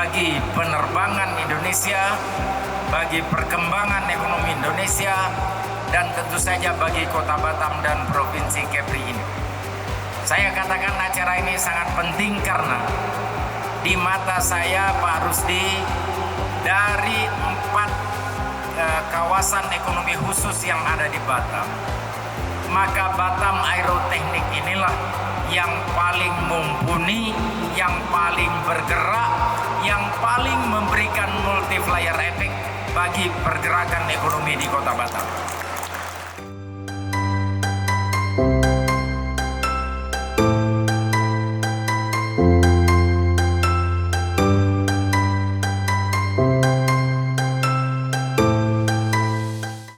bagi penerbangan Indonesia, bagi perkembangan ekonomi Indonesia, dan tentu saja bagi Kota Batam dan Provinsi Kepri ini. Saya katakan acara ini sangat penting karena di mata saya, Pak Rusdi, dari 4 kawasan ekonomi khusus yang ada di Batam, maka Batam Aero Technic inilah yang paling mumpuni, yang paling bergerak, yang paling memberikan multiplier effect bagi pergerakan ekonomi di Kota Batam.